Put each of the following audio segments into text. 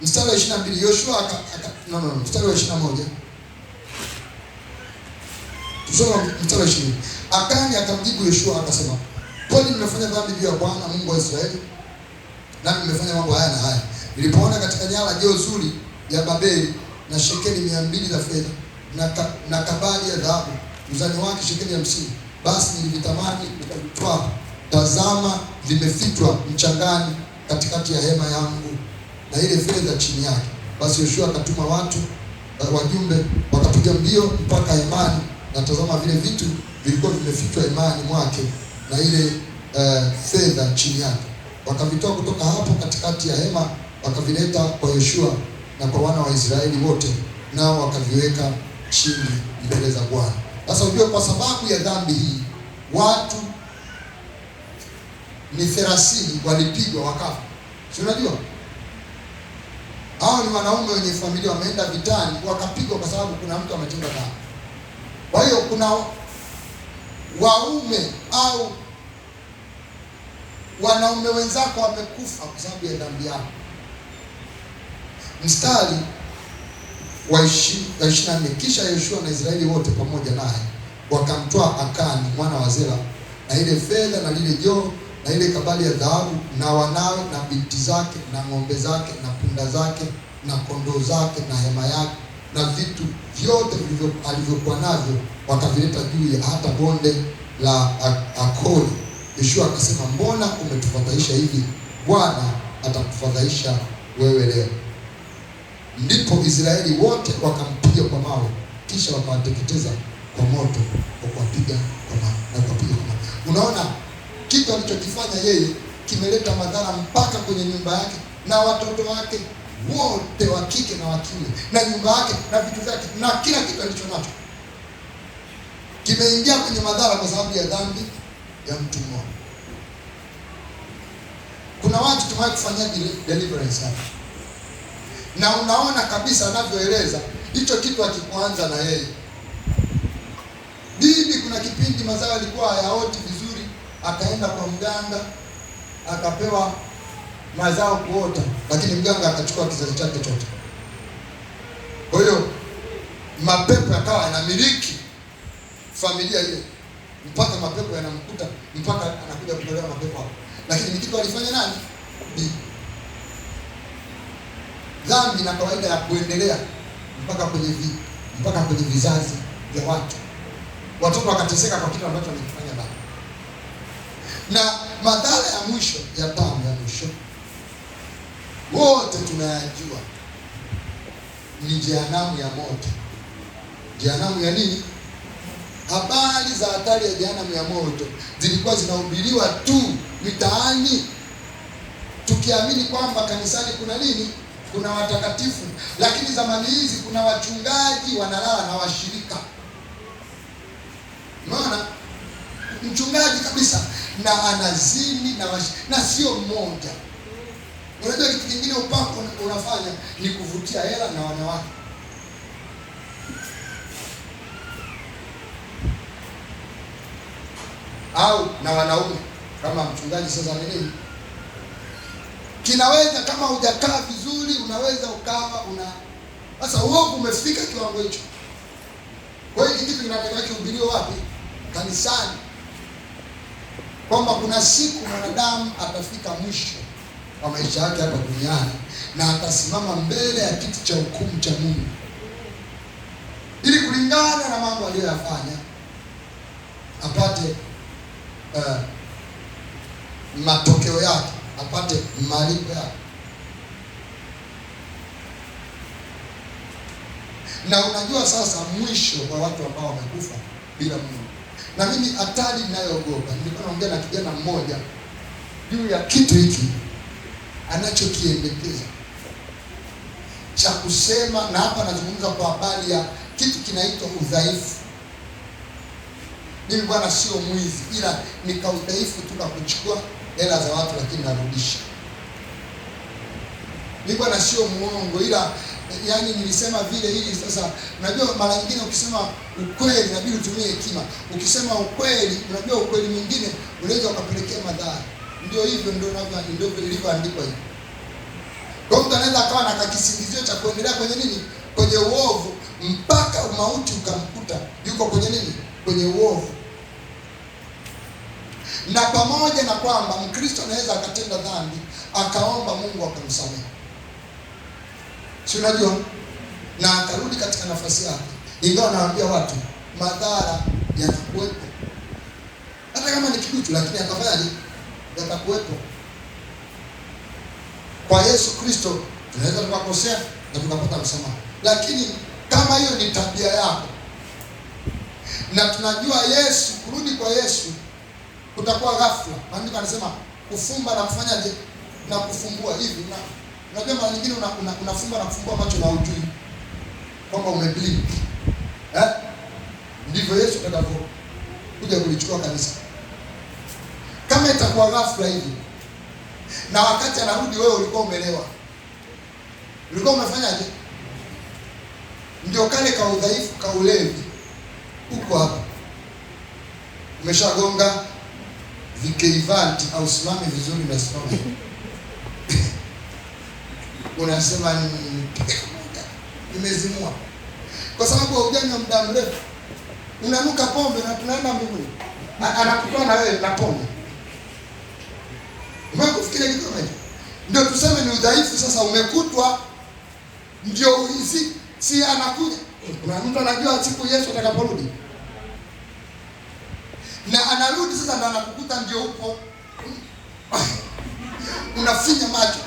Mstari wa 22, Yoshua mstari wa 21. Tusome mstari wa 20. Akani akamjibu Yoshua akasema, kwani nimefanya dhambi juu ya Bwana Mungu wa Israeli, nami nimefanya mambo haya na haya. Nilipoona katika nyara jeo zuri ya Babeli na shekeli 200 za fedha na kabali ya dhahabu uzani wake shekeli 50, basi nilivitamani nikavitwaa. Tazama, vimefichwa mchangani katikati ya hema yangu na ile fedha chini yake. Basi Yoshua akatuma wajumbe, wakapiga mbio mpaka hemani, na tazama, vile vitu vilikuwa vimefichwa hemani mwake na ile fedha chini yake. Wakavitoa kutoka hapo katikati ya hema, wakavileta kwa Yoshua na kwa wana wa Israeli wote, nao wakaviweka chini mbele za Bwana. Sasa unajua, kwa sababu ya dhambi hii watu ni 30 walipigwa wakafa. Si unajua? Hao ni wanaume wenye familia wameenda vitani wakapigwa kwa sababu kuna mtu ametenda dhambi. Kwa hiyo kuna waume au wanaume wenzako wamekufa kwa sababu ya dhambi yao. Mstari wa 24, kisha Yoshua na Israeli wote pamoja naye wakamtoa Akani mwana wa Zera na ile fedha na lile joo na ile kabali ya dhahabu na wanawe na binti zake na ng'ombe zake na punda zake na kondoo zake na hema yake na vitu vyote alivyokuwa navyo, wakavileta juu ya hata bonde la Akori. Yoshua akasema, mbona umetufadhaisha hivi? Bwana atakufadhaisha wewe leo. Ndipo Israeli wote wakampiga kwa mawe, kisha wakawateketeza kwa moto kwa kuwapiga kwa mawe na kuwapiga kwa mawe. Unaona, kitu alichokifanya yeye kimeleta madhara mpaka kwenye nyumba yake na watoto wake wote wa kike na wa kiume na nyumba yake na vitu vyake na kila kitu alichonacho kimeingia kwenye madhara kwa sababu ya dhambi ya mtu mmoja. Kuna watu tumewahi kufanyia deliverance hapa, na unaona kabisa anavyoeleza hicho kitu akikuanza na yeye. Bibi, kuna kipindi mazao yalikuwa hayaoti vizuri, akaenda kwa mganga akapewa mazao kuota, lakini mganga akachukua kizazi chake chote. Kwa hiyo mapepo yakawa yanamiliki familia ile, mpaka mapepo yanamkuta, mpaka anakuja kutolewa mapepo hapo. Lakini ni kitu alifanya nani? Bibi. Dhambi na kawaida ya kuendelea mpaka kwenye vizazi vya watu. Watoto wakateseka kwa kitu ambacho wamekifanya baba. Na madhara ya mwisho ya dhambi ya mwisho wote tunayajua, ni jehanamu ya moto. Jehanamu ya nini? Habari za hatari ya jehanamu ya moto zilikuwa zinahubiriwa tu mitaani, tukiamini kwamba kanisani kuna nini? Kuna watakatifu. Lakini zamani hizi kuna wachungaji wanalala na washirika. Unaona? Mchungaji kabisa na anazini na sio mmoja. Unajua kitu kingine upako unafanya ni kuvutia hela na wanawake. Au na wanaume kama mchungaji. Sasa nini? Kinaweza kama hujakaa vizuri, unaweza ukawa sasa uovu umefika kiwango hicho. Kwa hiyo kitu kinatakiwa kihubiriwe wapi? Kanisani. Kwamba kuna siku mwanadamu atafika mwisho wa maisha yake hapa duniani na atasimama mbele ya kiti cha hukumu cha Mungu, ili kulingana na mambo aliyoyafanya apate matokeo yake, apate malipo yake. Na unajua sasa mwisho wa watu ambao wamekufa bila Mungu. Na mimi hatari ninayoogopa, nilikuwa naongea na kijana mmoja juu ya kitu hiki anachokiendekeza cha kusema, na hapa nazungumza kwa habari ya kitu kinaitwa udhaifu. Mimi bwana sio mwizi, ila nika udhaifu tu na kuchukua hela za watu lakini narudisha. Mimi bwana sio muongo, ila yani nilisema vile hili sasa. Unajua mara nyingine ukisema ukweli inabidi utumie hekima. Ukisema ukweli, unajua ukweli mwingine unaweza ukapelekea madhara. Ndio hivyo, ndio ilivyoandikwa hivi. Kwa mtu anaweza akawa na kisingizio cha kuendelea kwenye nini? Kwenye uovu mpaka mauti ukamkuta yuko kwenye nini? Kwenye uovu. Na pamoja na kwamba Mkristo anaweza akatenda dhambi akaomba Mungu akamsamehe, si unajua, na akarudi katika nafasi yake, ingawa nawaambia watu madhara yatakuwepo, hata kama ni kiduchu, lakini atafanyaje? Yatakuwepo. Kwa Yesu Kristo tunaweza tukakosea na tukapata msamaha, lakini kama hiyo ni tabia yako, na tunajua Yesu, kurudi kwa Yesu kutakuwa ghafla. Maandiko anasema kufumba na kufanyaje? Na kufumbua. Hivi unajua mara nyingine unafumba na kufumbua macho na hujui kwamba umeblink. Ndivyo Yesu atakapokuja kulichukua kanisa. Kama itakuwa ghafla hivi, na wakati anarudi wewe ulikuwa umelewa, ulikuwa umefanyaje? Ndio kale ka udhaifu, ka ulevi uko hapa, umeshagonga vikeivanti au simame vizuri na simame unasema nimezimua kwa sababu hujanywa muda mrefu, unanuka pombe na tunaenda mbinguni, anakutoa na wewe na pombe. Umekufikiria kitu kama hicho? Ndio tuseme ni udhaifu. Sasa umekutwa, ndio hizi si anakuja. Kuna mtu anajua siku Yesu atakaporudi, na anarudi sasa, ndo anakukuta ndio upo unafinya macho.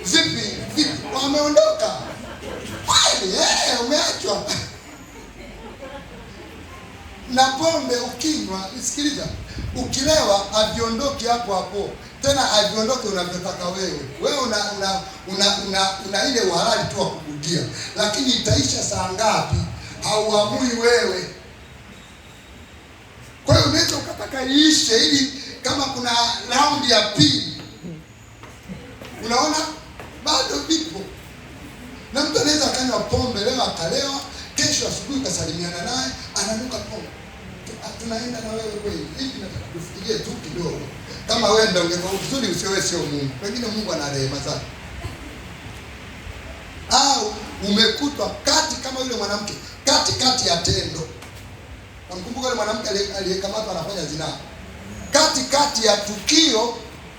Vipi wameondoka kweli? Umeachwa na pombe. Ukinywa, nisikiliza, ukilewa haviondoki hapo hapo tena, haviondoki unavyotaka wewe. Wewe una ile uhalali tu wa kubugia, lakini itaisha saa ngapi hauamui wewe. Kwa hiyo unaweza ukataka iishe ili kama kuna raundi ya pili, unaona bado vipo. Na mtu anaweza akanywa pombe leo akalewa, kesho asubuhi ukasalimiana naye ananuka pombe. Tunaenda na wewe kweli? Hivi nataka kufikirie tu kidogo. Kama wewe ndio ungekuwa vizuri, usiwe sio Mungu. Pengine Mungu ana rehema zake. Au umekutwa kama yule mwanamke katikati ya tendo. Namkumbuka yule mwanamke aliyekamatwa anafanya zinaa. Katikati ya tukio,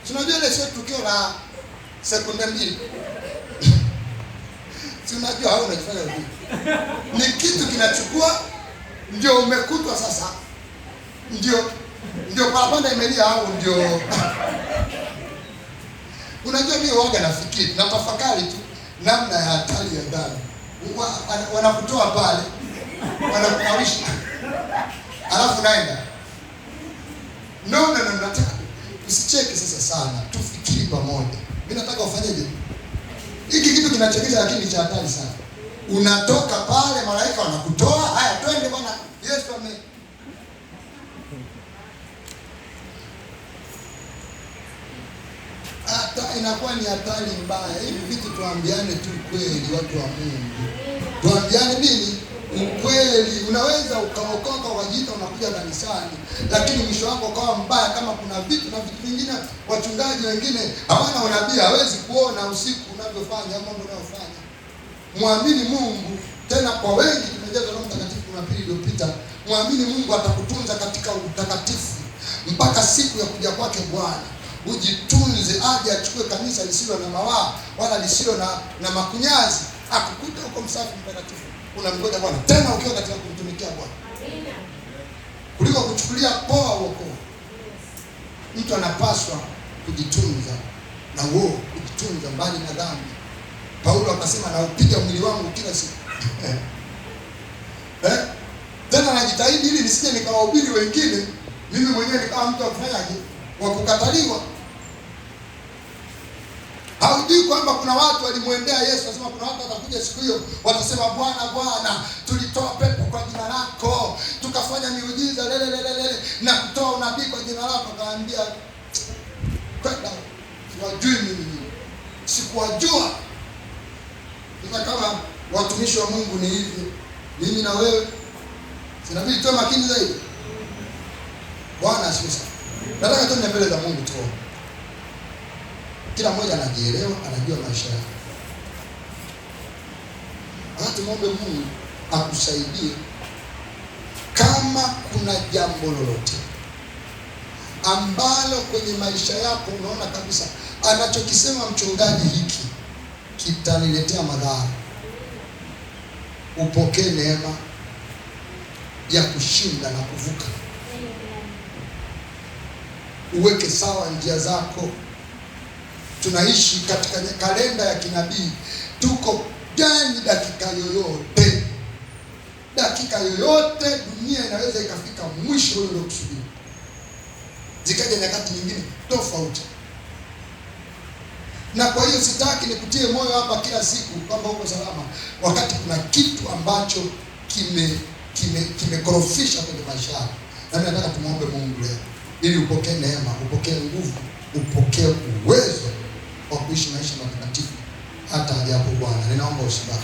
unajua ile sio tukio la sekunde mbili. Si unajua hao unajifanya vipi? Ni kitu kinachukua, ndio umekutwa sasa. Ndio parapanda imelia au ndio. Unajua mimi waga nafikiri na tafakari tu namna ya hatari ya dhambi. Wanakutoa pale, wanakuawisha, alafu naenda. No, nataka usicheke sasa sana, tufikiri pamoja. Mimi nataka ufanyeje? Hiki kitu kinachekesha lakini cha hatari sana. Unatoka pale, malaika wanakutoa, haya twende bwana, Yesu ame. Hata inakuwa ni hatari mbaya. Hivi vitu tuambiane tu kweli, watu wa Mungu. Tuambiane nini? Ukweli. Unaweza ukaokoka ukajiita unakuja kanisani, lakini mwisho wako ukawa mbaya. Kama kuna vitu na vitu vingine, wachungaji wengine hawana unabii, hawezi kuona usiku unavyofanya mambo unayofanya. Muamini Mungu. Tena kwa wengi tumejazwa Roho Mtakatifu Jumapili iliyopita. Muamini Mungu atakutunza katika utakatifu mpaka siku ya kuja kwake Bwana. Ujitunze, aje achukue kanisa lisilo na mawaa wala lisilo na makunyazi, akukuta huko msafi mtakatifu. Unamgoja Bwana tena ukiwa katika kumtumikia Bwana. Amina. Kuliko kuchukulia poa wokovu. Mtu anapaswa kujitunza na kujitunza mbali na dhambi. Paulo akasema na upiga mwili wangu kila siku. Tena najitahidi ili nisije nikawahubiri wengine, mimi mwenyewe nikawa mtu akufanyaje? Wa kukataliwa. Haujui kwamba kuna watu walimwendea Yesu, wasema kuna watu watakuja siku hiyo watasema, Bwana Bwana, tulitoa pepo kwa jina lako, tukafanya miujiza lele na kutoa unabii kwa jina lako. Akaambia, kwenda, siwajui mimi. Sikuwajua. Sasa kama watumishi wa Mungu ni hivi, mimi na wewe sinabidi tuwe makini zaidi. Bwana asifiwe. Nataka tu mbele za Mungu tu. Kila mmoja anajielewa, anajua maisha yake. Hata muombe Mungu akusaidie. Kama kuna jambo lolote ambalo kwenye maisha yako unaona kabisa anachokisema mchungaji hiki kitaniletea madhara, upokee neema ya kushinda na kuvuka. Uweke sawa njia zako. Tunaishi katika kalenda ya kinabii. Tuko gani? Dakika yoyote dunia inaweza ikafika mwisho ule uliokusudiwa, zikaja nyakati nyingine tofauti. Na kwa hiyo sitaki nikutie moyo hapa kila siku kwamba uko salama, wakati kuna kitu ambacho kimekorofisha kwenye maisha yako. Na mimi nataka tumuombe Mungu leo ili upokee neema, upokee nguvu, upokee uwezo wa kuishi maisha matakatifu hata ajapo Bwana. Ninaomba usimame.